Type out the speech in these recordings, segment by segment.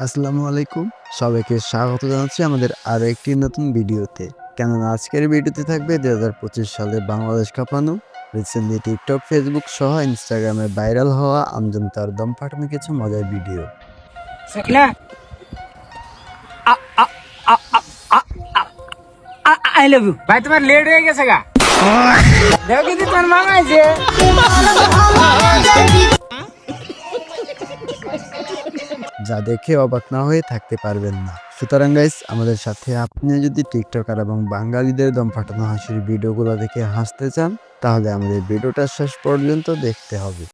আসসালামু আলাইকুম, সবাইকে স্বাগত জানাচ্ছি আমাদের আরো একটি নতুন ভিডিওতে। কেননা আজকের ভিডিওতে থাকবে 2025 সালে বাংলাদেশ কাঁপানো, রিসেন্টলি টিকটক, ফেসবুক সহ ইনস্টাগ্রামে ভাইরাল হওয়া আমজন তার দম ফাটানো কিছু মজার ভিডিও। আই লাভ ইউ ভাই, তোমার লেট হয়ে গেছে গা। দেখো কিন্তু তোমার মামা আছে। যা দেখে অবাক না হয়ে থাকতে পারবেন না। সুতরাং গাইস, আমাদের সাথে আপনি যদি টিকটকার এবং বাঙালিদের দম ফাটানো হাসির ভিডিওগুলো দেখে হাসতে চান, তাহলে আমাদের ভিডিওটা শেষ পর্যন্ত দেখতে হবে।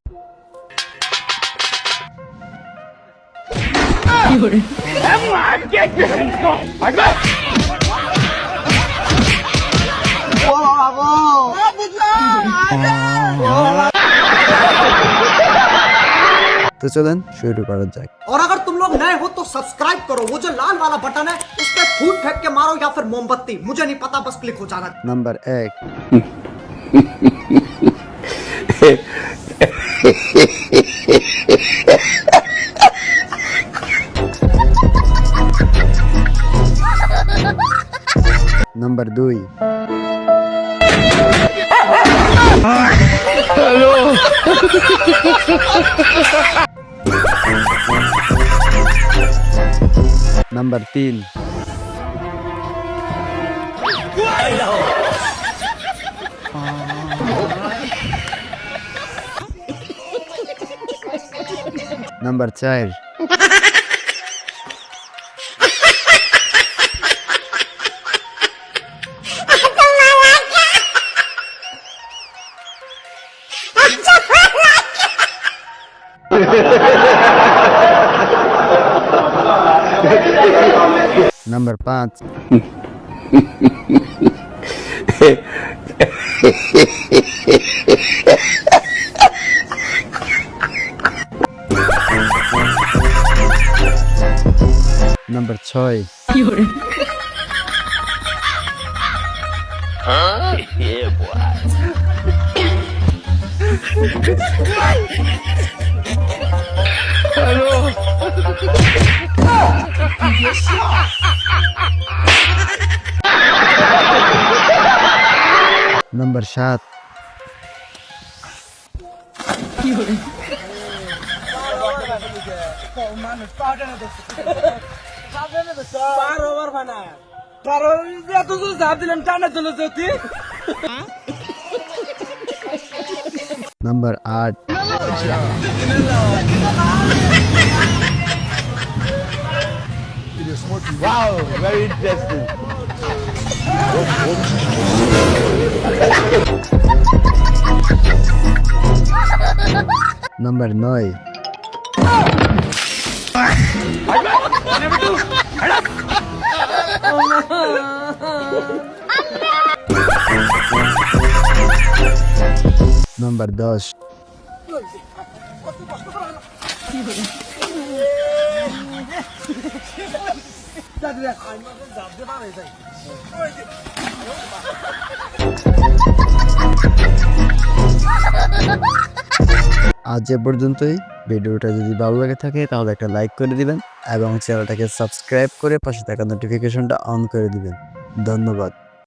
तो चलन शुरू करा जाए। और अगर तुम लोग नए हो तो सब्सक्राइब करो, वो जो लाल वाला बटन है उस पर फूट फेंक के मारो या फिर मोमबत्ती, मुझे नहीं पता, बस क्लिक हो जाना। Number 1 number 2 hello number 3 number 4 number 5 number 6 number 7 number 8 Wow, very interesting. Number 9 number 10 আজ এ পর্যন্তই। ভিডিওটা যদি ভালো লাগে থাকে তাহলে একটা লাইক করে দিবেন এবং চ্যানেলটাকে সাবস্ক্রাইব করে পাশে থাকা নোটিফিকেশনটা অন করে দিবেন। ধন্যবাদ।